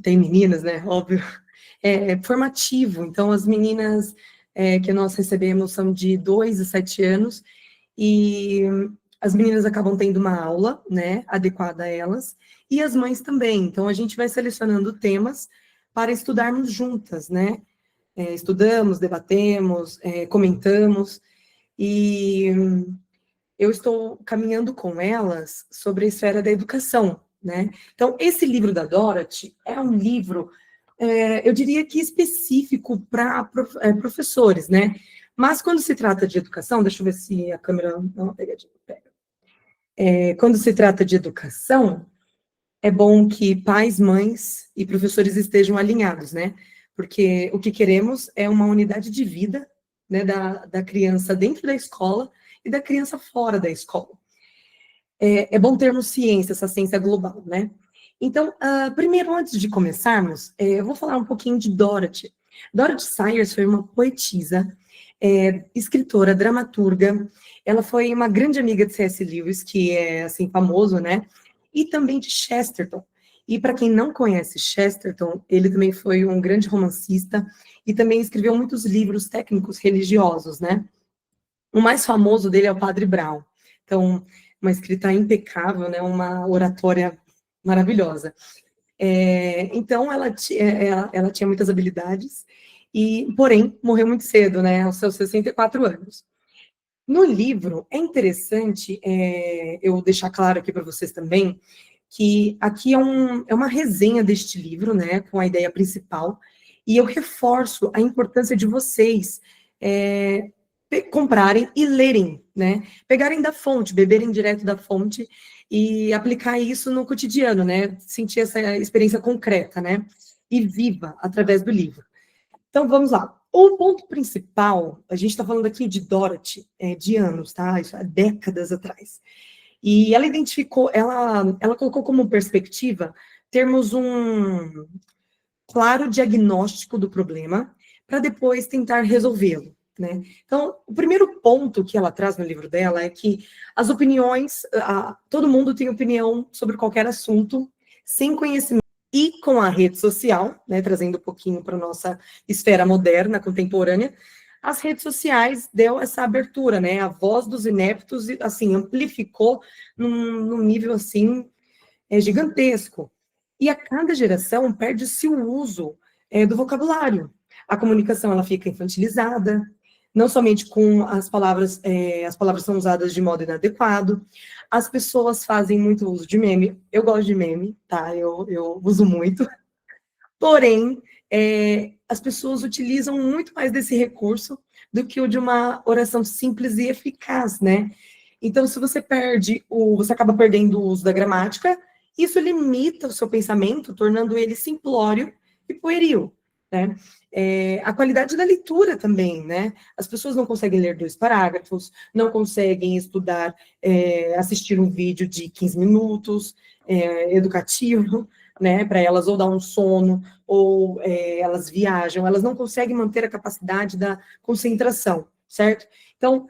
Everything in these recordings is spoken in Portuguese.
tem meninas, né, óbvio, formativo. Então, as meninas que nós recebemos são de 2 a 7 anos, e as meninas acabam tendo uma aula, né, adequada a elas, e as mães também. Então, a gente vai selecionando temas para estudarmos juntas, né? Estudamos, debatemos, comentamos, e eu estou caminhando com elas sobre a esfera da educação, né? Então, esse livro da Dorothy é um livro, eu diria que específico para professores, né? Mas quando se trata de educação, deixa eu ver se a câmera... Não, pegadinha, pega. Quando se trata de educação, é bom que pais, mães e professores estejam alinhados, né? Porque o que queremos é uma unidade de vida, né, da criança dentro da escola e da criança fora da escola. É bom termos ciência, essa ciência global, né? Então, primeiro, antes de começarmos, eu vou falar um pouquinho de Dorothy. Dorothy Sayers foi uma poetisa, escritora, dramaturga. Ela foi uma grande amiga de C.S. Lewis, que é, assim, famoso, né? E também de Chesterton. E para quem não conhece Chesterton, ele também foi um grande romancista e também escreveu muitos livros técnicos religiosos, né? O mais famoso dele é o Padre Brown. Então, uma escrita impecável, né? Uma oratória maravilhosa. Então, ela tinha muitas habilidades, porém, morreu muito cedo, né? Aos seus 64 anos. No livro, é interessante eu deixar claro aqui para vocês também, que aqui é uma resenha deste livro, né, com a ideia principal, e eu reforço a importância de vocês comprarem e lerem, né, pegarem da fonte, beberem direto da fonte e aplicar isso no cotidiano, né, sentir essa experiência concreta, né, e viva através do livro. Então, vamos lá. O ponto principal, a gente está falando aqui de Dorothy, de anos, tá? Isso há décadas atrás. E ela identificou, ela colocou como perspectiva termos um claro diagnóstico do problema para depois tentar resolvê-lo, né? Então, o primeiro ponto que ela traz no livro dela é que as opiniões, todo mundo tem opinião sobre qualquer assunto, sem conhecimento. E com a rede social, né, trazendo um pouquinho para a nossa esfera moderna, contemporânea, as redes sociais deu essa abertura, né, a voz dos ineptos, assim, amplificou num nível, assim, gigantesco. E a cada geração perde-se o uso do vocabulário. A comunicação, ela fica infantilizada, não somente com as palavras são usadas de modo inadequado, as pessoas fazem muito uso de meme, eu gosto de meme, tá, eu uso muito, porém, as pessoas utilizam muito mais desse recurso do que o de uma oração simples e eficaz, né? Então, se você você acaba perdendo o uso da gramática, isso limita o seu pensamento, tornando ele simplório e pueril, né? A qualidade da leitura também, né? As pessoas não conseguem ler 2 parágrafos, não conseguem estudar, assistir um vídeo de 15 minutos, educativo, né? Para elas ou dar um sono, ou elas viajam, elas não conseguem manter a capacidade da concentração, certo? Então,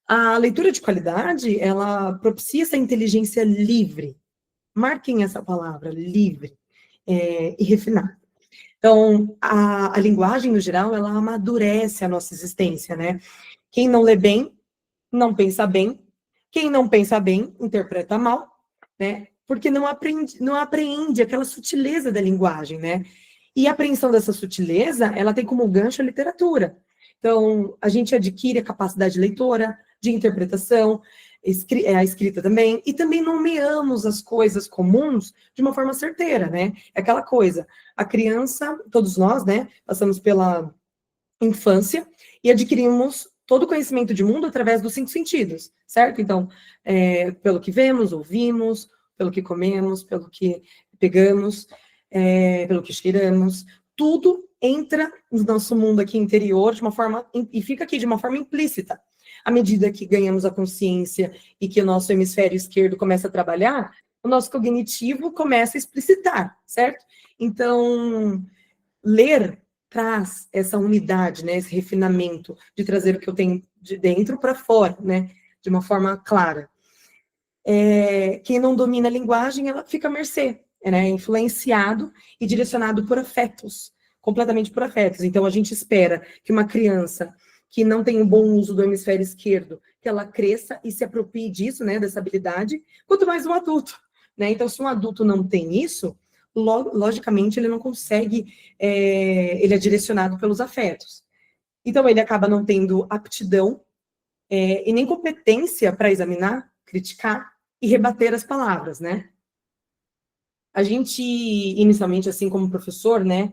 a leitura de qualidade, ela propicia essa inteligência livre. Marquem essa palavra, livre, e refinada. Então, a linguagem, no geral, ela amadurece a nossa existência, né? Quem não lê bem, não pensa bem. Quem não pensa bem, interpreta mal, né? Porque não apreende aquela sutileza da linguagem, né? E a apreensão dessa sutileza, ela tem como gancho a literatura. Então, a gente adquire a capacidade leitora, de interpretação, a escrita também, e também nomeamos as coisas comuns de uma forma certeira, né? É aquela coisa, a criança, todos nós, né, passamos pela infância e adquirimos todo o conhecimento de mundo através dos 5 sentidos, certo? Então, pelo que vemos, ouvimos, pelo que comemos, pelo que pegamos, pelo que cheiramos, tudo entra no nosso mundo aqui interior de uma forma, e fica aqui de uma forma implícita. À medida que ganhamos a consciência e que o nosso hemisfério esquerdo começa a trabalhar, o nosso cognitivo começa a explicitar, certo? Então, ler traz essa unidade, né, esse refinamento de trazer o que eu tenho de dentro para fora, né, de uma forma clara. Quem não domina a linguagem, ela fica à mercê, né, influenciado e direcionado por afetos, completamente por afetos. Então, a gente espera que uma criança que não tem um bom uso do hemisfério esquerdo, que ela cresça e se aproprie disso, né, dessa habilidade, quanto mais um adulto, né? Então, se um adulto não tem isso, logicamente ele não consegue, ele é direcionado pelos afetos. Então, ele acaba não tendo aptidão e nem competência para examinar, criticar e rebater as palavras, né? A gente, inicialmente, assim como professor, né,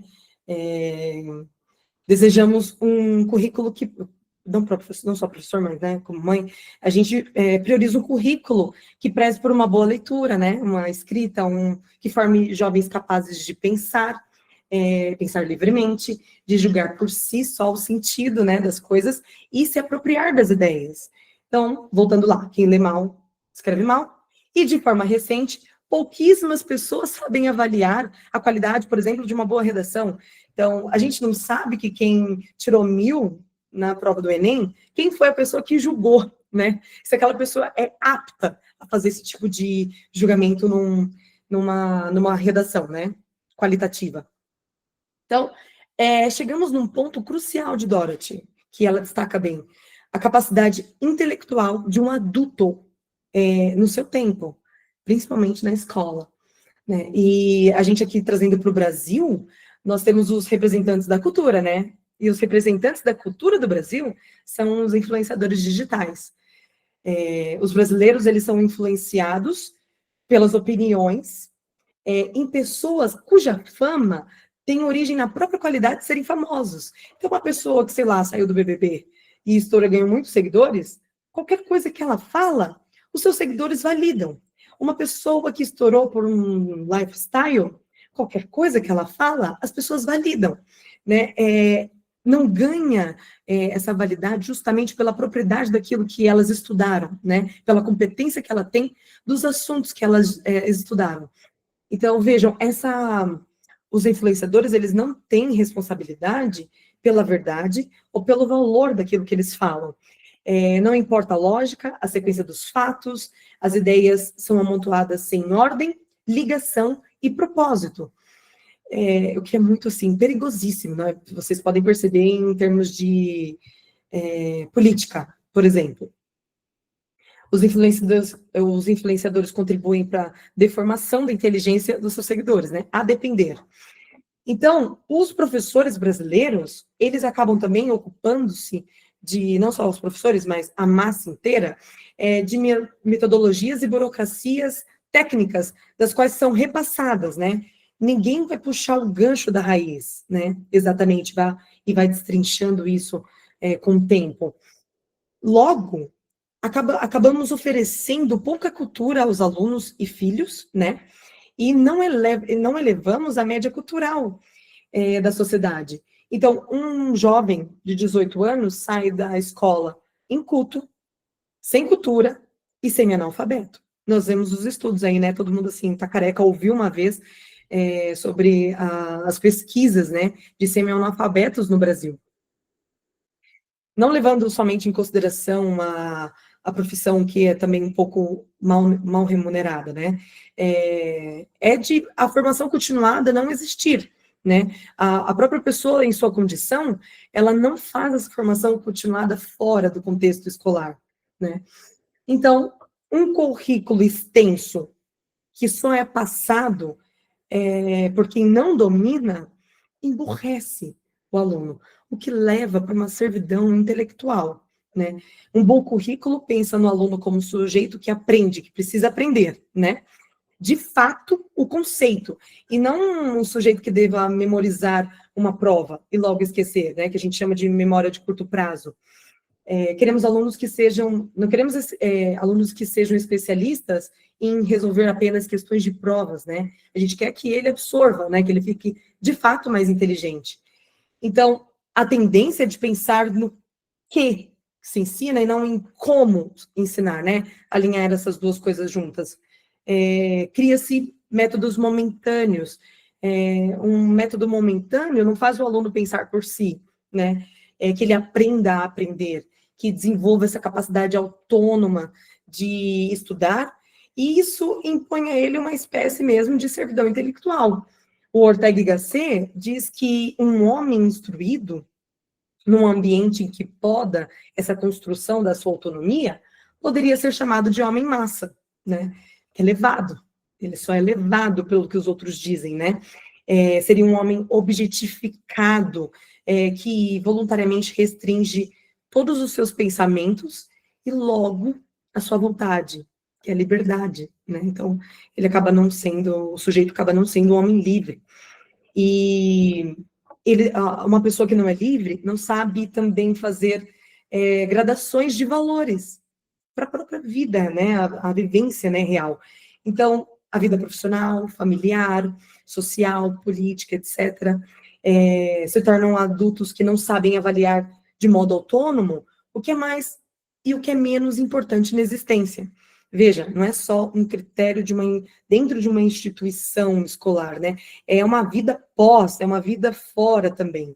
desejamos um currículo que, não só professor, mas, né, como mãe, a gente prioriza um currículo que preze por uma boa leitura, né, uma escrita, que forme jovens capazes de pensar, pensar livremente, de julgar por si só o sentido, né, das coisas e se apropriar das ideias. Então, voltando lá, quem lê mal, escreve mal, e de forma recente, pouquíssimas pessoas sabem avaliar a qualidade, por exemplo, de uma boa redação. Então, a gente não sabe que quem tirou 1000 na prova do Enem, quem foi a pessoa que julgou, né? Se aquela pessoa é apta a fazer esse tipo de julgamento numa redação, né? Qualitativa. Então, chegamos num ponto crucial de Dorothy, que ela destaca bem, a capacidade intelectual de um adulto no seu tempo, principalmente na escola, né? E a gente aqui trazendo para o Brasil, nós temos os representantes da cultura, né? E os representantes da cultura do Brasil são os influenciadores digitais. Os brasileiros, eles são influenciados pelas opiniões em pessoas cuja fama tem origem na própria qualidade de serem famosos. Então, uma pessoa que, sei lá, saiu do BBB e estoura, ganhou muitos seguidores, qualquer coisa que ela fala, os seus seguidores validam. Uma pessoa que estourou por um lifestyle, qualquer coisa que ela fala, as pessoas validam, né? Não ganha essa validade justamente pela propriedade daquilo que elas estudaram, né? Pela competência que ela tem dos assuntos que elas estudaram. Então, vejam, os influenciadores, eles não têm responsabilidade pela verdade ou pelo valor daquilo que eles falam. Não importa a lógica, a sequência dos fatos, as ideias são amontoadas sem ordem, ligação e propósito. O que é muito, assim, perigosíssimo, né? Vocês podem perceber em termos de política, por exemplo. Os influenciadores contribuem para a deformação da inteligência dos seus seguidores, né? A depender. Então, os professores brasileiros, eles acabam também ocupando-se de, não só os professores, mas a massa inteira, de metodologias e burocracias técnicas, das quais são repassadas, né? Ninguém vai puxar o gancho da raiz, né? Exatamente, e vai destrinchando isso com o tempo. Logo, acabamos oferecendo pouca cultura aos alunos e filhos, né? E não elevamos a média cultural da sociedade. Então, um jovem de 18 anos sai da escola inculto, sem cultura e semi-analfabeto. Nós vemos os estudos aí, né? Todo mundo, assim, tá careca, ouviu uma vez sobre as pesquisas, né, de semi-analfabetos no Brasil. Não levando somente em consideração a profissão que é também um pouco mal remunerada, né? De a formação continuada não existir, né? A própria pessoa, em sua condição, ela não faz essa formação continuada fora do contexto escolar, né? Então, um currículo extenso que só é passado por quem não domina, emburrece o aluno, o que leva para uma servidão intelectual, né? Um bom currículo pensa no aluno como sujeito que aprende, que precisa aprender, né? De fato, o conceito, e não um sujeito que deva memorizar uma prova e logo esquecer, né? Que a gente chama de memória de curto prazo. Queremos alunos que sejam, não queremos alunos que sejam especialistas em resolver apenas questões de provas, né? A gente quer que ele absorva, né? Que ele fique, de fato, mais inteligente. Então, a tendência é de pensar no que se ensina e não em como ensinar, né? Alinhar essas duas coisas juntas. Cria-se métodos momentâneos. Um método momentâneo não faz o aluno pensar por si, né? Que ele aprenda a aprender, que desenvolva essa capacidade autônoma de estudar E isso impõe a ele uma espécie mesmo de servidão intelectual. O Ortega y Gasset diz que um homem instruído, num ambiente em que poda essa construção da sua autonomia, poderia ser chamado de homem massa, né? Elevado. Ele só é levado pelo que os outros dizem, né? Seria um homem objetificado, que voluntariamente restringe todos os seus pensamentos e logo a sua vontade, que é a liberdade, né? Então, o sujeito acaba não sendo um homem livre. E uma pessoa que não é livre não sabe também fazer gradações de valores para a própria vida, né? A vivência, né, real. Então, a vida profissional, familiar, social, política, etc., se tornam adultos que não sabem avaliar de modo autônomo o que é mais e o que é menos importante na existência. Veja, não é só um critério dentro de uma instituição escolar, né? É uma vida pós, é uma vida fora também.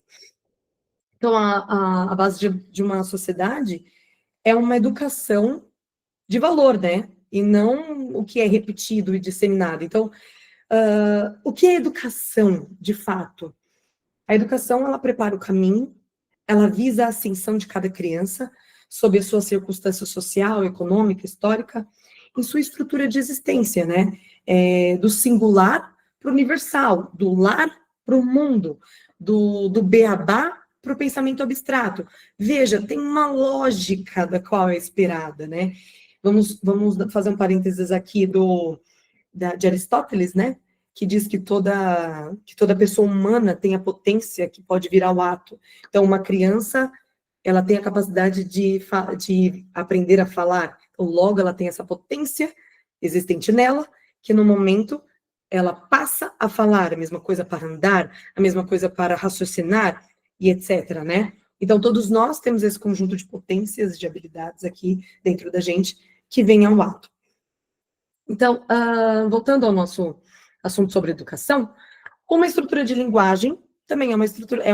Então, a base de uma sociedade é uma educação de valor, né? E não o que é repetido e disseminado. Então, o que é educação, de fato? A educação, ela prepara o caminho, ela visa a ascensão de cada criança, sob a sua circunstância social, econômica, histórica, em sua estrutura de existência, né? Do singular para o universal, do lar para o mundo, do beabá para o pensamento abstrato. Veja, tem uma lógica da qual é esperada, né? Vamos fazer um parênteses aqui de Aristóteles, né? Que diz que toda pessoa humana tem a potência que pode virar o ato. Então, uma criança, ela tem a capacidade de aprender a falar. Então, logo, ela tem essa potência existente nela, que no momento ela passa a falar, a mesma coisa para andar, a mesma coisa para raciocinar, e etc, né? Então, todos nós temos esse conjunto de potências, de habilidades aqui dentro da gente, que vem ao ato. Então, voltando ao nosso assunto sobre educação, uma estrutura de linguagem também é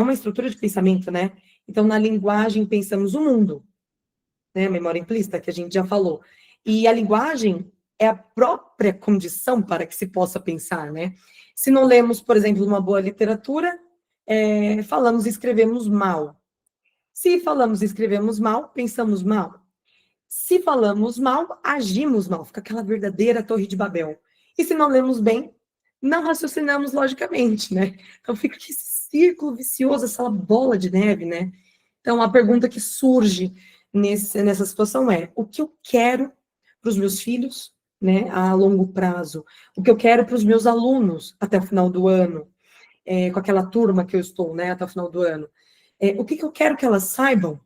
uma estrutura de pensamento, né? Então, na linguagem, pensamos o mundo, né? A memória implícita, que a gente já falou. E a linguagem é a própria condição para que se possa pensar, né? Se não lemos, por exemplo, uma boa literatura, falamos e escrevemos mal. Se falamos e escrevemos mal, pensamos mal. Se falamos mal, agimos mal. Fica aquela verdadeira Torre de Babel. E se não lemos bem, não raciocinamos logicamente, né? Então fica esse círculo vicioso, essa bola de neve, né? Então a pergunta que surge nessa situação é: o que eu quero para os meus filhos, né, a longo prazo? O que eu quero para os meus alunos até o final do ano, com aquela turma que eu estou, né, até o final do ano? O que eu quero que elas saibam?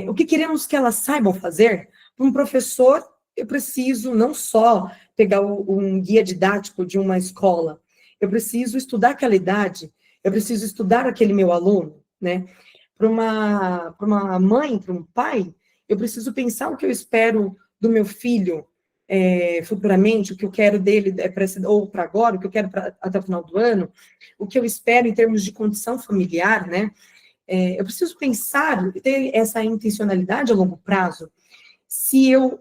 O que queremos que elas saibam fazer? Para um professor, eu preciso não só pegar um guia didático de uma escola, eu preciso estudar aquela idade, eu preciso estudar aquele meu aluno, né? Para uma mãe, para um pai, eu preciso pensar o que eu espero do meu filho futuramente, o que eu quero dele ou para agora, o que eu quero até o final do ano, o que eu espero em termos de condição familiar, né? Eu preciso pensar, ter essa intencionalidade a longo prazo. Se eu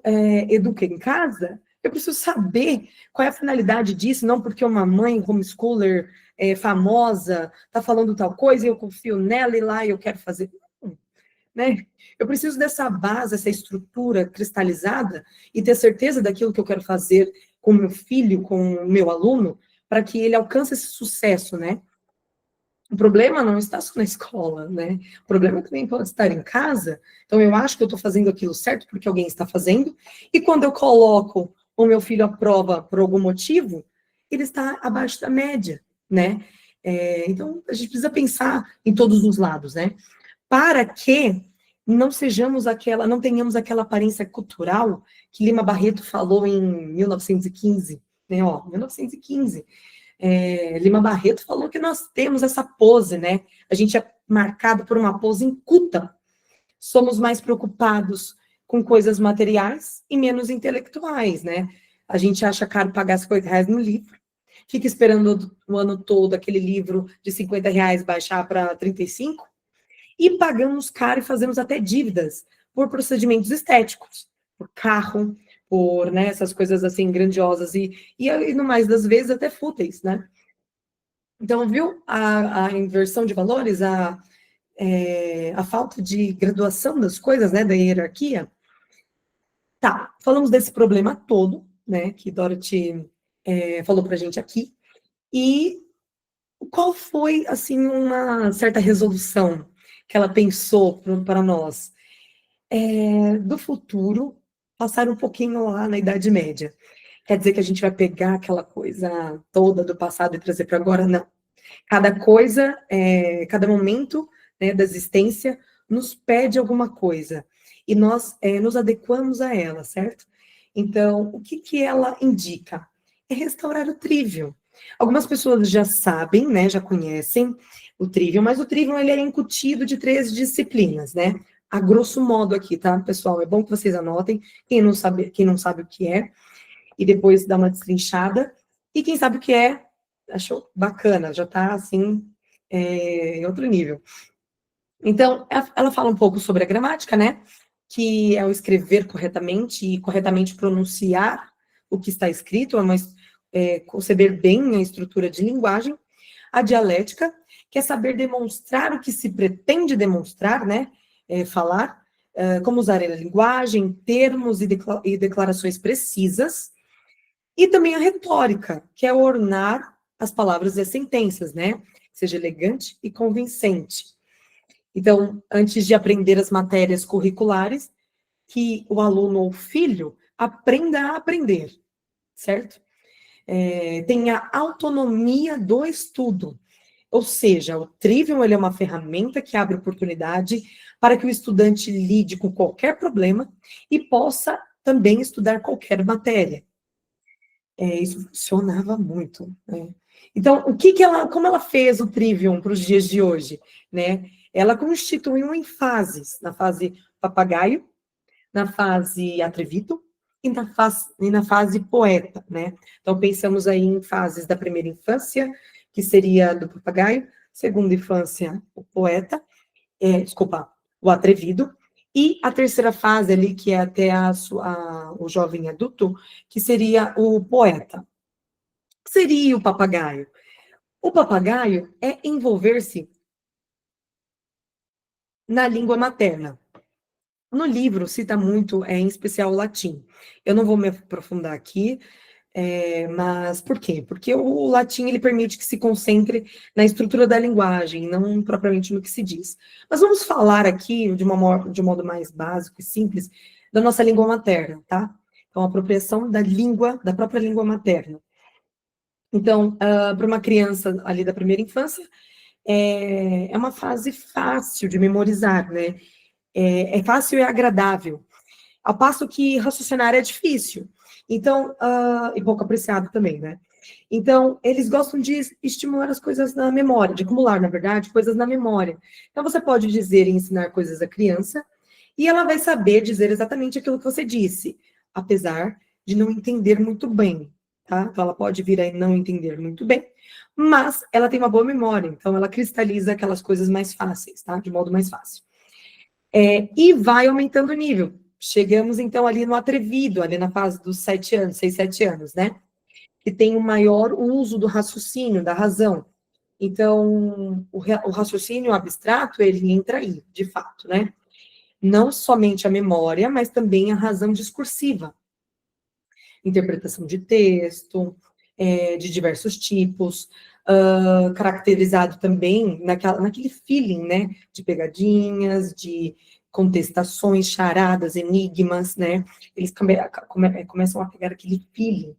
educo em casa, eu preciso saber qual é a finalidade disso, não porque uma mãe homeschooler famosa está falando tal coisa e eu confio nela e lá eu quero fazer. Não, né? Eu preciso dessa base, essa estrutura cristalizada e ter certeza daquilo que eu quero fazer com o meu filho, com o meu aluno, para que ele alcance esse sucesso, né? O problema não está só na escola, né? O problema também pode estar em casa. Então, eu acho que eu estou fazendo aquilo certo porque alguém está fazendo, e quando eu coloco o meu filho à prova por algum motivo, ele está abaixo da média, né? Então, a gente precisa pensar em todos os lados, né? Para que não tenhamos aquela aparência cultural que Lima Barreto falou em 1915, né? Ó, 1915. Lima Barreto falou que nós temos essa pose, né? A gente é marcado por uma pose inculta. Somos mais preocupados com coisas materiais e menos intelectuais, né? A gente acha caro pagar R$ 50 no livro, fica esperando o ano todo aquele livro de R$ 50 baixar para 35, e pagamos caro e fazemos até dívidas por procedimentos estéticos, por carro, por, né, essas coisas assim grandiosas e no mais das vezes até fúteis, né? Então, viu a inversão de valores, a falta de graduação das coisas, né, da hierarquia? Tá, falamos desse problema todo, né, que Dorothy falou para a gente aqui, e qual foi, assim, uma certa resolução que ela pensou para nós? Do futuro, passar um pouquinho lá na Idade Média. Quer dizer que a gente vai pegar aquela coisa toda do passado e trazer para agora? Não. Cada coisa, cada momento, né, da existência nos pede alguma coisa e nós nos adequamos a ela, certo? Então, o que que ela indica? É restaurar o trivium. Algumas pessoas já sabem, né, já conhecem o trivium, mas o trivium ele é incutido de 3 disciplinas, né? A grosso modo aqui, tá, pessoal? É bom que vocês anotem, quem não sabe o que é, e depois dá uma destrinchada. E quem sabe o que é, achou bacana, já está assim, em outro nível. Então, ela fala um pouco sobre a gramática, né? Que é o escrever corretamente e corretamente pronunciar o que está escrito, conceber bem a estrutura de linguagem. A dialética, que é saber demonstrar o que se pretende demonstrar, né? Falar, como usar a linguagem, termos e declarações precisas. E também a retórica, que é ornar as palavras e as sentenças, né? Seja elegante e convincente. Então, antes de aprender as matérias curriculares, que o aluno ou filho aprenda a aprender, certo? Tenha autonomia do estudo. Ou seja, o Trivium ele é uma ferramenta que abre oportunidade para que o estudante lide com qualquer problema e possa também estudar qualquer matéria. Isso funcionava muito, né? Então, como ela fez o Trivium para os dias de hoje, né? Ela constituiu em fases, na fase papagaio, na fase atrevido e na fase poeta, né? Então, pensamos aí em fases da primeira infância, que seria do papagaio, segunda infância, o poeta, o atrevido, e a terceira fase ali, que é até o jovem adulto, que seria o poeta. O que seria o papagaio? O papagaio é envolver-se na língua materna. No livro cita muito, em especial o latim. Eu não vou me aprofundar aqui, mas por quê? Porque o latim ele permite que se concentre na estrutura da linguagem, não propriamente no que se diz. Mas vamos falar aqui de um modo mais básico e simples da nossa língua materna, tá? Então, a apropriação da língua, da própria língua materna. Então, para uma criança ali da primeira infância, é uma fase fácil de memorizar, né? É fácil e agradável, ao passo que raciocinar é difícil. Então, e pouco apreciado também, né? Então, eles gostam de estimular as coisas na memória, de acumular, na verdade, coisas na memória. Então, você pode dizer e ensinar coisas à criança, e ela vai saber dizer exatamente aquilo que você disse, apesar de não entender muito bem, tá? Então, ela pode vir a não entender muito bem, mas ela tem uma boa memória, então ela cristaliza aquelas coisas mais fáceis, tá? De modo mais fácil. E vai aumentando o nível. Chegamos, então, ali no atrevido, ali na fase dos 7 anos, 6, 7 anos, né? Que tem o maior uso do raciocínio, da razão. Então, o raciocínio abstrato, ele entra aí, de fato, né? Não somente a memória, mas também a razão discursiva. Interpretação de texto, de diversos tipos, caracterizado também naquele feeling, né? De pegadinhas, de contestações, charadas, enigmas, né? Eles começam a pegar aquele feeling,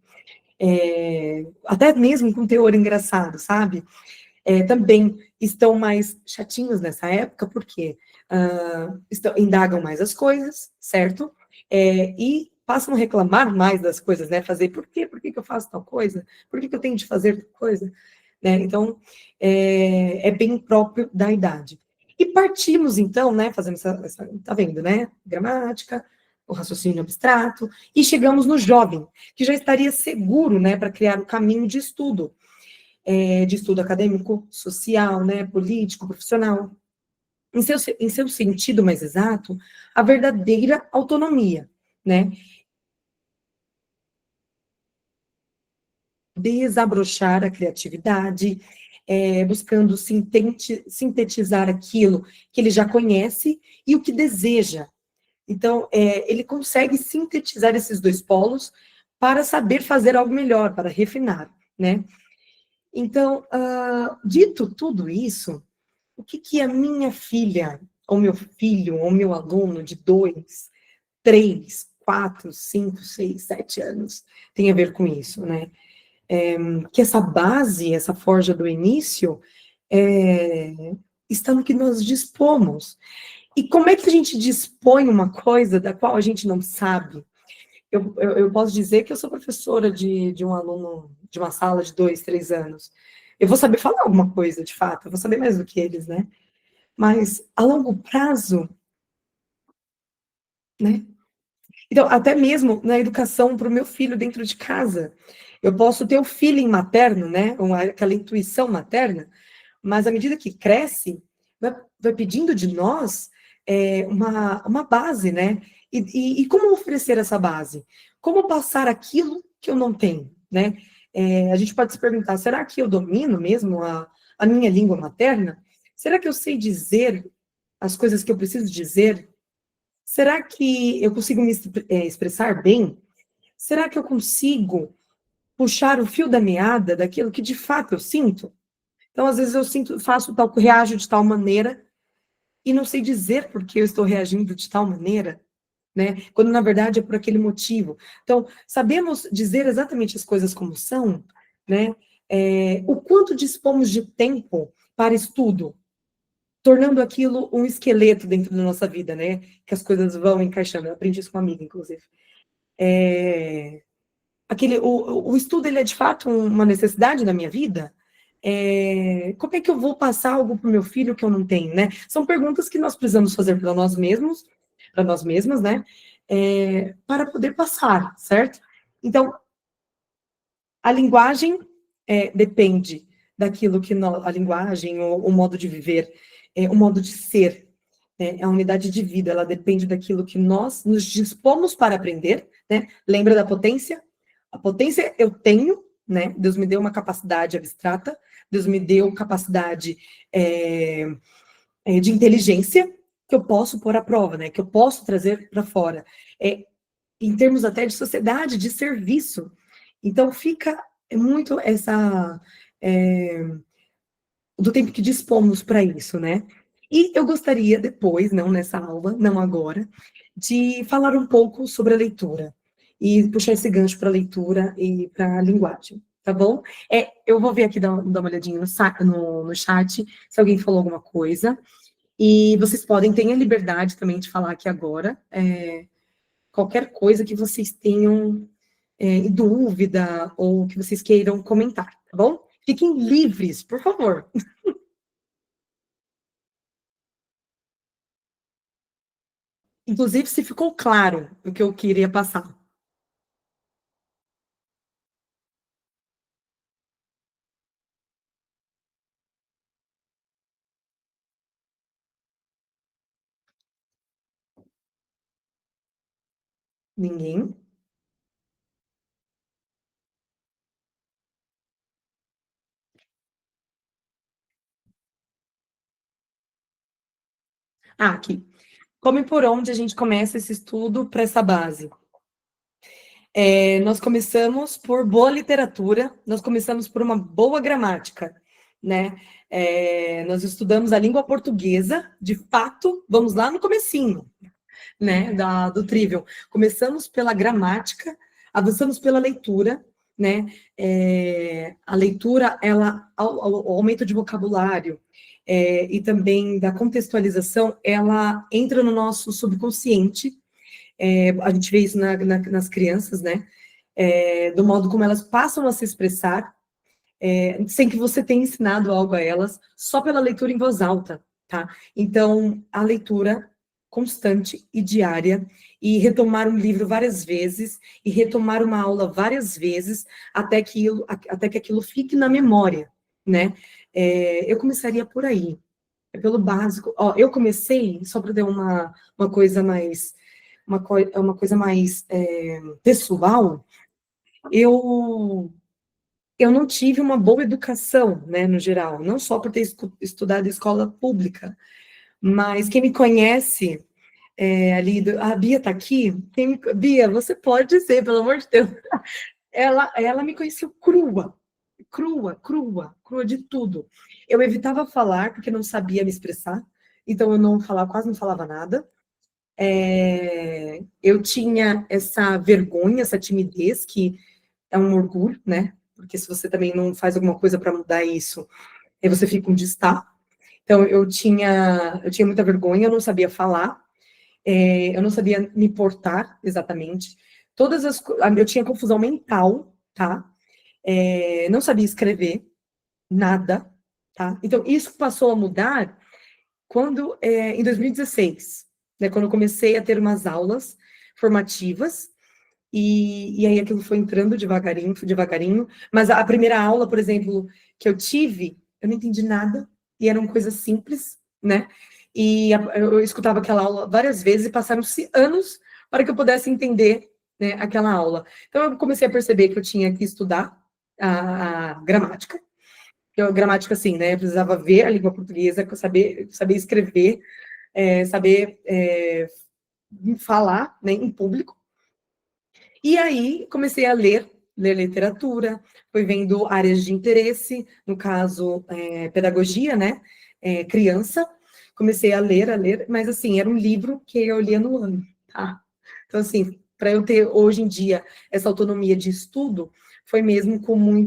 até mesmo com teor engraçado, sabe? Também estão mais chatinhos nessa época, porque indagam mais as coisas, certo? E passam a reclamar mais das coisas, né? Fazer, por quê? Por que que eu faço tal coisa? Por que que eu tenho de fazer tal coisa? Né? Então, é bem próprio da idade. E partimos, então, né, fazendo tá vendo, né? Gramática, o raciocínio abstrato, e chegamos no jovem, que já estaria seguro, né, para criar o caminho de estudo acadêmico, social, né, político, profissional. Em seu sentido mais exato, a verdadeira autonomia, né? desabrochar a criatividade, buscando sintetizar aquilo que ele já conhece e o que deseja. Então, ele consegue sintetizar esses dois polos para saber fazer algo melhor, para refinar, né? Então, dito tudo isso, o que que a minha filha, ou meu filho, ou meu aluno de 2, 3, 4, 5, 6, 7 anos tem a ver com isso, né? Que essa base, essa forja do início, é, está no que nós dispomos. E como é que a gente dispõe uma coisa da qual a gente não sabe? Eu posso dizer que eu sou professora de um aluno de uma sala de 2, 3 anos. Eu vou saber falar alguma coisa, de fato, eu vou saber mais do que eles, né? Mas a longo prazo, né? Então, até mesmo na educação para o meu filho dentro de casa, eu posso ter o feeling materno, né? Aquela intuição materna, mas à medida que cresce, vai pedindo de nós uma base, né? E como oferecer essa base? Como passar aquilo que eu não tenho, né? A gente pode se perguntar, será que eu domino mesmo a minha língua materna? Será que eu sei dizer as coisas que eu preciso dizer? Será que eu consigo me expressar bem? Será que eu consigo puxar o fio da meada daquilo que de fato eu sinto? Então, às vezes, eu sinto, faço tal, reajo de tal maneira e não sei dizer por que eu estou reagindo de tal maneira, né? Quando na verdade é por aquele motivo. Então, sabemos dizer exatamente as coisas como são, né? O quanto dispomos de tempo para estudo, tornando aquilo um esqueleto dentro da nossa vida, né? Que as coisas vão encaixando. Eu aprendi isso com uma amiga, inclusive. O estudo, ele é de fato uma necessidade na minha vida? Como é que eu vou passar algo para o meu filho que eu não tenho, né? São perguntas que nós precisamos fazer para nós mesmos, para nós mesmas, né? Para poder passar, certo? Então, a linguagem depende daquilo que a linguagem, o modo de viver, o modo de ser, né? A unidade de vida, ela depende daquilo que nós nos dispomos para aprender, né? Lembra da potência? A potência eu tenho, né? Deus me deu uma capacidade abstrata, Deus me deu capacidade de inteligência que eu posso pôr à prova, né? Que eu posso trazer para fora. Em termos até de sociedade, de serviço. Então, fica muito essa. É, do tempo que dispomos para isso, né? E eu gostaria depois, não nessa aula, não agora, de falar um pouco sobre a leitura e puxar esse gancho para a leitura e para a linguagem, tá bom? Eu vou ver aqui, dar uma olhadinha no chat, se alguém falou alguma coisa, e vocês podem, ter a liberdade também de falar aqui agora, qualquer coisa que vocês tenham dúvida ou que vocês queiram comentar, tá bom? Fiquem livres, por favor. Inclusive, se ficou claro o que eu queria passar. Ninguém? Aqui. Como e por onde a gente começa esse estudo para essa base? Nós começamos por boa literatura, nós começamos por uma boa gramática, né? Nós estudamos a língua portuguesa, de fato, vamos lá no comecinho, né, do Trivium. Começamos pela gramática, avançamos pela leitura, né? A leitura, ela, o aumento de vocabulário e também da contextualização, ela entra no nosso subconsciente. A gente vê isso nas crianças, né? Do modo como elas passam a se expressar, sem que você tenha ensinado algo a elas, só pela leitura em voz alta, tá? Então, a leitura constante e diária, e retomar um livro várias vezes, e retomar uma aula várias vezes, até que aquilo fique na memória, né? Eu começaria por aí, pelo básico. Ó, eu comecei, só para ter uma coisa mais, uma coisa mais pessoal, eu eu não tive uma boa educação, né, no geral, não só por ter estudado em escola pública, mas quem me conhece ali, a Bia tá aqui? Bia, você pode dizer, pelo amor de Deus, ela me conheceu crua, crua, crua, crua de tudo. Eu evitava falar porque não sabia me expressar, então eu não falava, quase não falava nada. Eu tinha essa vergonha, essa timidez, que é um orgulho, né? Porque se você também não faz alguma coisa para mudar isso, aí você fica onde está. Então, eu tinha muita vergonha, eu não sabia falar, eu não sabia me portar exatamente. Eu tinha confusão mental, tá? Não sabia escrever nada, tá? Então, isso passou a mudar em 2016, né? Quando eu comecei a ter umas aulas formativas, e aí aquilo foi entrando devagarinho, devagarinho. Mas a primeira aula, por exemplo, que eu tive, eu não entendi nada, e eram coisas simples, né? E eu escutava aquela aula várias vezes e passaram-se anos para que eu pudesse entender, né, aquela aula. Então eu comecei a perceber que eu tinha que estudar a gramática. Gramática, assim, né? Eu precisava ver a língua portuguesa, saber escrever, saber falar, né, em público. E aí comecei a ler literatura, fui vendo áreas de interesse, no caso, pedagogia, né? Criança. Comecei a ler, mas assim, era um livro que eu lia no ano, tá? Então, assim, para eu ter hoje em dia essa autonomia de estudo, foi mesmo não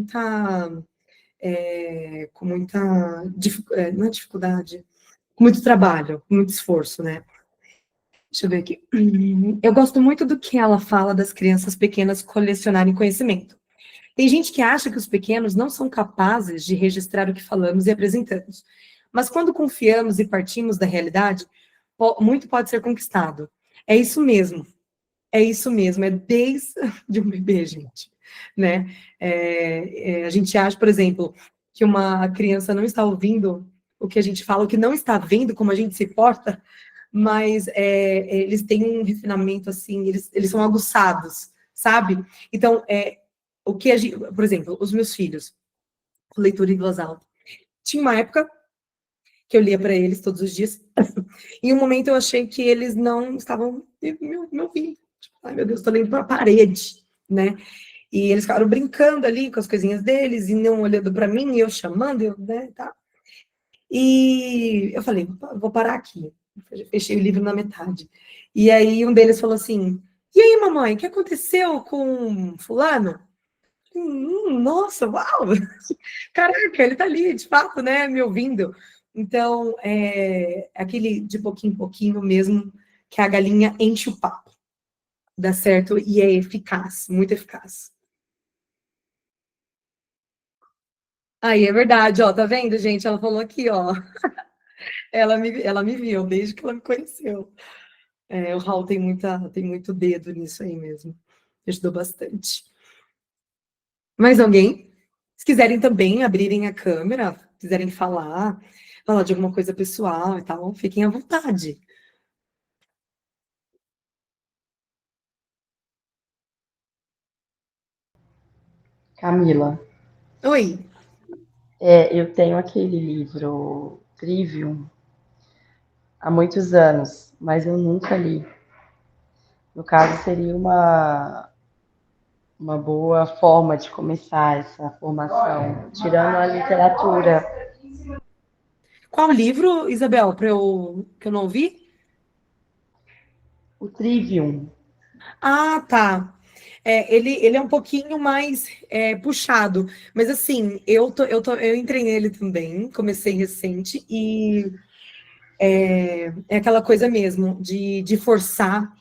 é dificuldade, com muito trabalho, com muito esforço, né? Deixa eu ver aqui. Eu gosto muito do que ela fala das crianças pequenas colecionarem conhecimento. Tem gente que acha que os pequenos não são capazes de registrar o que falamos e apresentamos. Mas quando confiamos e partimos da realidade, muito pode ser conquistado. É isso mesmo. É isso mesmo. É desde de um bebê, gente. Né? A gente acha, por exemplo, que uma criança não está ouvindo o que a gente fala, o que não está vendo como a gente se porta, mas eles têm um refinamento assim, eles são aguçados, sabe? Então, o que a gente, por exemplo, os meus filhos, leitura em voz alta. Tinha uma época que eu lia para eles todos os dias, e um momento eu achei que eles não estavam me ouvindo. Tipo, ai meu Deus, estou lendo para a parede, né? E eles ficaram brincando ali com as coisinhas deles, e não olhando para mim, e eu chamando, né, tá? E eu falei, vou parar aqui. Fechei o livro na metade. E aí um deles falou assim: E aí, mamãe, o que aconteceu com fulano? Nossa, uau! Caraca, ele tá ali, de fato, né, me ouvindo. Então, aquele de pouquinho em pouquinho mesmo, que a galinha enche o papo. Dá certo e é eficaz, muito eficaz. Aí, é verdade, ó, tá vendo, gente? Ela falou aqui, ó. Ela me viu desde que ela me conheceu. O Raul tem muito dedo nisso aí mesmo. Ajudou bastante. Mais alguém? Se quiserem também abrirem a câmera, quiserem falar de alguma coisa pessoal e tal, fiquem à vontade. Camila, Oi. eu tenho aquele livro Trivium há muitos anos, mas eu nunca li. No caso, seria uma boa forma de começar essa formação, tirando a literatura. Qual livro, Isabel, que eu não ouvi? O Trivium. Ah, tá. Ele é um pouquinho mais puxado, mas assim, eu entrei nele também, comecei recente, e é aquela coisa mesmo, de forçar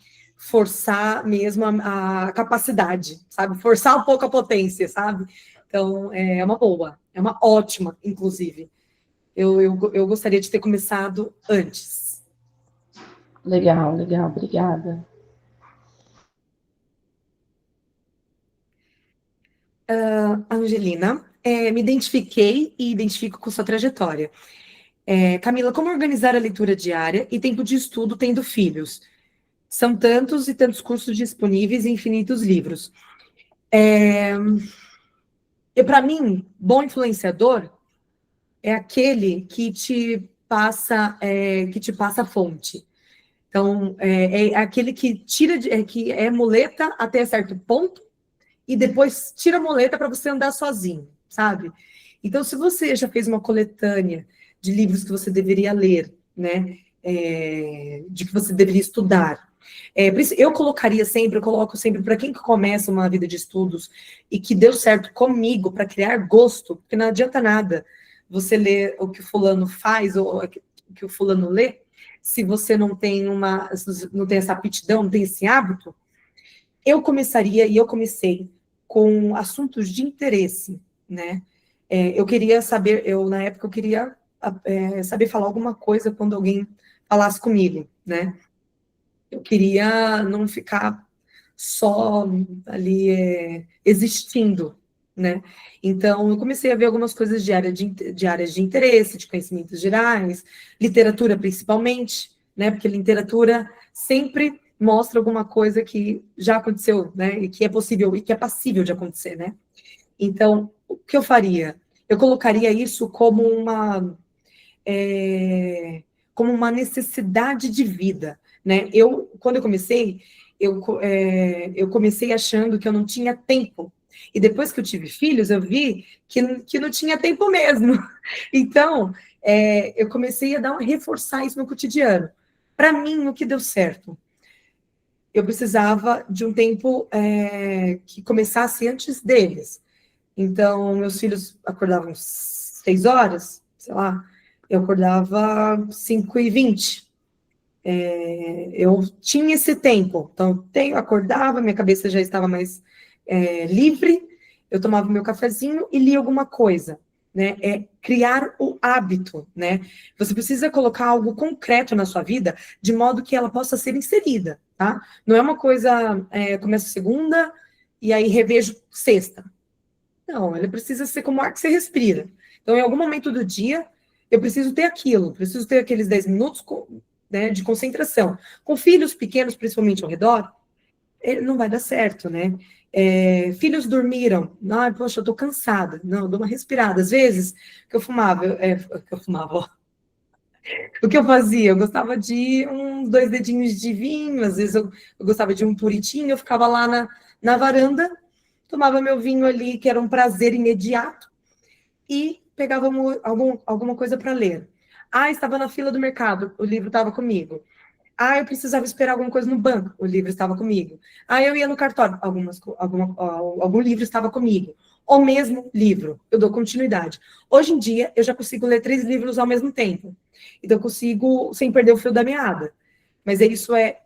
mesmo a capacidade, sabe? Forçar um pouco a potência, sabe? Então, é uma boa, é uma ótima, inclusive. Eu gostaria de ter começado antes. Legal, legal, obrigada. Angelina, me identifiquei e identifico com sua trajetória. Camila, como organizar a leitura diária e tempo de estudo tendo filhos? São tantos e tantos cursos disponíveis e infinitos livros. E para mim, bom influenciador é aquele que te passa a fonte. Então, é aquele que que é muleta até certo ponto e depois tira a muleta para você andar sozinho, sabe? Então, se você já fez uma coletânea de livros que você deveria ler, né? De que você deveria estudar. Eu coloco sempre para quem começa uma vida de estudos e que deu certo comigo para criar gosto, porque não adianta nada você ler o que o fulano faz ou o que o fulano lê, se você não tem não tem essa aptidão, não tem esse hábito. Eu comecei com assuntos de interesse, né? Eu queria saber, na época eu queria saber falar alguma coisa quando alguém falasse comigo, né? Eu queria não ficar só ali existindo, né? Então, eu comecei a ver algumas coisas de áreas de interesse, de conhecimentos gerais, literatura principalmente, né? Porque literatura sempre mostra alguma coisa que já aconteceu, né? E que é possível, e que é passível de acontecer, né? Então, o que eu faria? Eu colocaria isso como uma necessidade de vida, né? Quando eu comecei, eu comecei achando que eu não tinha tempo. E depois que eu tive filhos, eu vi que não tinha tempo mesmo. Então, eu comecei a reforçar isso no cotidiano. Para mim, o que deu certo? Eu precisava de um tempo que começasse antes deles. Então, meus filhos acordavam 6 horas, sei lá, eu acordava 5h20. Eu tinha esse tempo. Então, acordava, minha cabeça já estava mais livre, eu tomava meu cafezinho e lia alguma coisa. Né? Criar o hábito, né? Você precisa colocar algo concreto na sua vida, de modo que ela possa ser inserida, tá? Não é uma coisa, começo segunda e aí revejo sexta. Não, ele precisa ser como o ar que você respira. Então, em algum momento do dia, eu preciso ter aquilo, preciso ter aqueles 10 minutos né, de concentração. Com filhos pequenos, principalmente ao redor, não vai dar certo, né? Filhos dormiram. Ai, poxa, eu tô cansada. Não, eu dou uma respirada. Às vezes, que eu fumava, ó. O que eu fazia? Eu gostava de 2 dedinhos de vinho, às vezes eu gostava de um puritinho, eu ficava lá na varanda, tomava meu vinho ali, que era um prazer imediato, e pegava alguma coisa para ler. Ah, estava na fila do mercado, o livro estava comigo. Ah, eu precisava esperar alguma coisa no banco, o livro estava comigo. Ah, eu ia no cartório, algum livro estava comigo. O mesmo livro, eu dou continuidade. Hoje em dia, eu já consigo ler 3 livros ao mesmo tempo. Então, eu consigo, sem perder o fio da meada. Mas isso é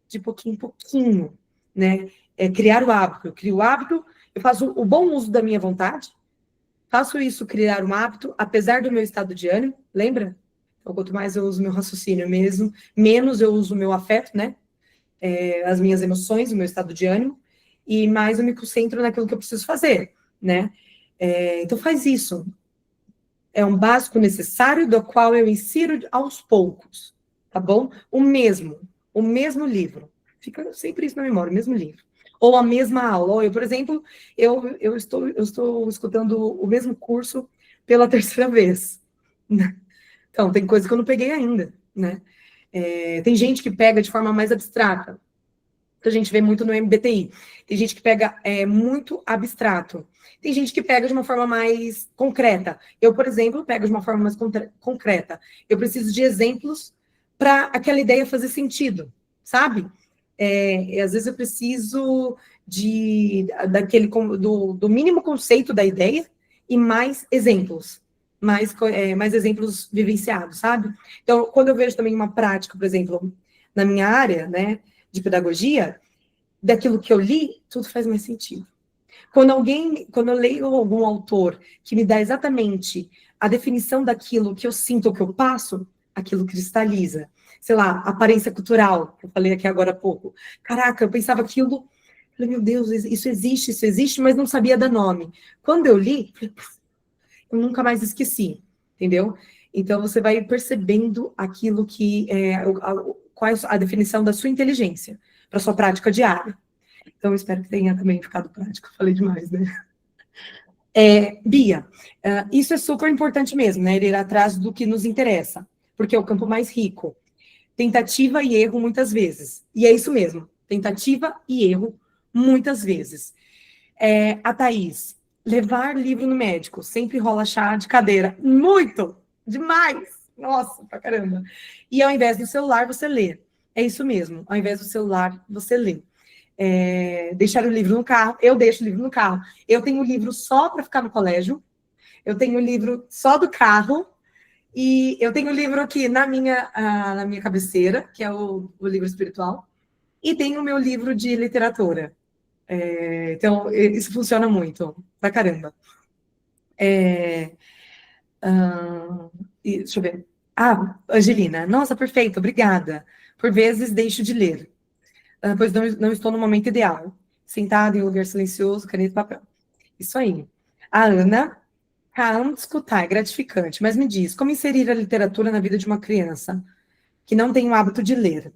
de pouquinho em pouquinho, né? Criar o hábito. Eu crio o hábito, eu faço o bom uso da minha vontade, faço isso, criar um hábito, apesar do meu estado de ânimo, lembra? Então, quanto mais eu uso meu raciocínio mesmo, menos eu uso o meu afeto, né? As minhas emoções, o meu estado de ânimo, e mais eu me concentro naquilo que eu preciso fazer, né? Então, faz isso. É um básico necessário do qual eu insiro aos poucos, tá bom? O mesmo livro. Fica sempre isso na memória, o mesmo livro. Ou a mesma aula. Ou eu, por exemplo, eu estou escutando o mesmo curso pela terceira vez. Então, tem coisa que eu não peguei ainda, né? Tem gente que pega de forma mais abstrata, que a gente vê muito no MBTI. Tem gente que pega muito abstrato. Tem gente que pega de uma forma mais concreta. Eu, por exemplo, pego de uma forma mais concreta. Eu preciso de exemplos para aquela ideia fazer sentido, sabe? Às vezes eu preciso do mínimo conceito da ideia e mais exemplos. Mais exemplos vivenciados, sabe? Então, quando eu vejo também uma prática, por exemplo, na minha área, né, de pedagogia, daquilo que eu li, tudo faz mais sentido. Quando eu leio algum autor que me dá exatamente a definição daquilo que eu sinto ou que eu passo, aquilo cristaliza. Sei lá, aparência cultural, que eu falei aqui agora há pouco. Caraca, eu pensava aquilo, falei, meu Deus, isso existe, mas não sabia dar nome. Quando eu li, eu nunca mais esqueci, entendeu? Então, você vai percebendo aquilo qual é a definição da sua inteligência para sua prática diária. Então, eu espero que tenha também ficado prático. Falei demais, né? Bia, isso é super importante mesmo, né? Ir atrás do que nos interessa, porque é o campo mais rico. Tentativa e erro muitas vezes. E é isso mesmo, tentativa e erro muitas vezes. A Thaís, levar livro no médico, sempre rola chá de cadeira. Muito! Demais! Nossa, pra caramba. E ao invés do celular, você lê. É isso mesmo, ao invés do celular, você lê. Deixar o livro no carro, eu deixo o livro no carro. Eu tenho o livro só para ficar no colégio, eu tenho o livro só do carro, e eu tenho o livro aqui na minha cabeceira, que é o livro espiritual, e tenho o meu livro de literatura. Então, isso funciona muito, pra caramba. Deixa eu ver. Angelina, nossa, perfeito, obrigada. Por vezes deixo de ler, pois não estou no momento ideal. Sentada em um lugar silencioso, caneta e papel. Isso aí. A Ana, amo escutar, é gratificante, mas me diz, como inserir a literatura na vida de uma criança que não tem o hábito de ler?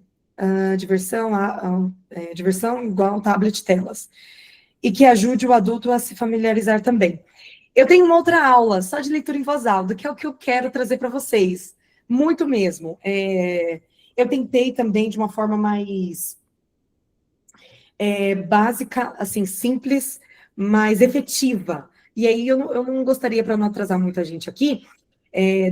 Diversão igual tablet telas. E que ajude o adulto a se familiarizar também. Eu tenho uma outra aula, só de leitura em voz alta, que é o que eu quero trazer para vocês. Muito mesmo. Eu tentei também de uma forma mais básica, assim, simples, mas efetiva. E aí eu não gostaria, para não atrasar muita gente aqui,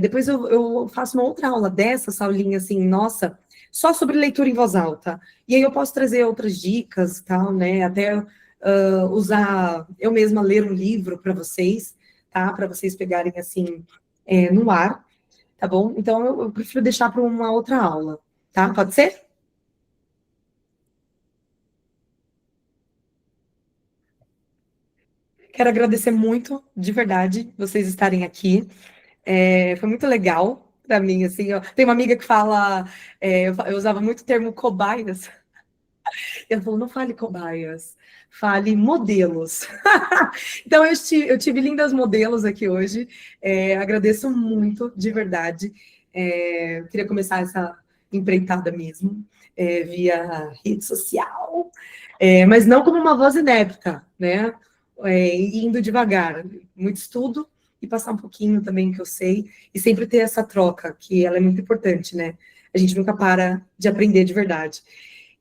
depois eu faço uma outra aula dessa aulinha assim, nossa, só sobre leitura em voz alta. E aí eu posso trazer outras dicas, tal, né? Até usar eu mesma ler um livro para vocês, tá? Para vocês pegarem assim no ar, tá bom? Então eu prefiro deixar para uma outra aula, tá? Pode ser? Quero agradecer muito, de verdade, vocês estarem aqui. Foi muito legal para mim, assim. Tem uma amiga que fala, eu usava muito o termo cobaias. Ela falou, não fale cobaias, fale modelos. Então, eu tive lindas modelos aqui hoje. Agradeço muito, de verdade. Queria começar essa empreitada mesmo, via rede social, mas não como uma voz inepta, né? Indo devagar, muito estudo e passar um pouquinho também que eu sei, e sempre ter essa troca, que ela é muito importante, né? A gente nunca para de aprender de verdade.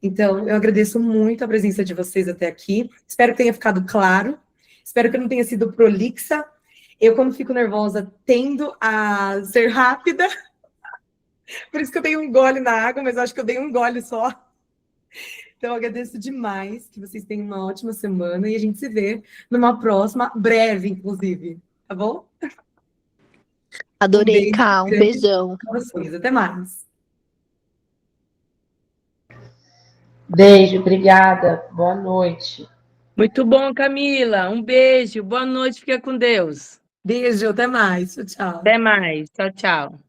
Então, eu agradeço muito a presença de vocês até aqui. Espero que tenha ficado claro. Espero que eu não tenha sido prolixa. Eu, quando fico nervosa, tendo a ser rápida. Por isso que eu dei um gole na água, mas acho que eu dei um gole só. Então, eu agradeço demais, que vocês tenham uma ótima semana e a gente se vê numa próxima, breve, inclusive. Tá bom? Um Adorei, beijo Cá, um grande beijão. para vocês. Até mais. Beijo, obrigada. Boa noite. Muito bom, Camila. Um beijo. Boa noite. Fica com Deus. Beijo, até mais. Tchau, tchau. Até mais. Tchau, tchau.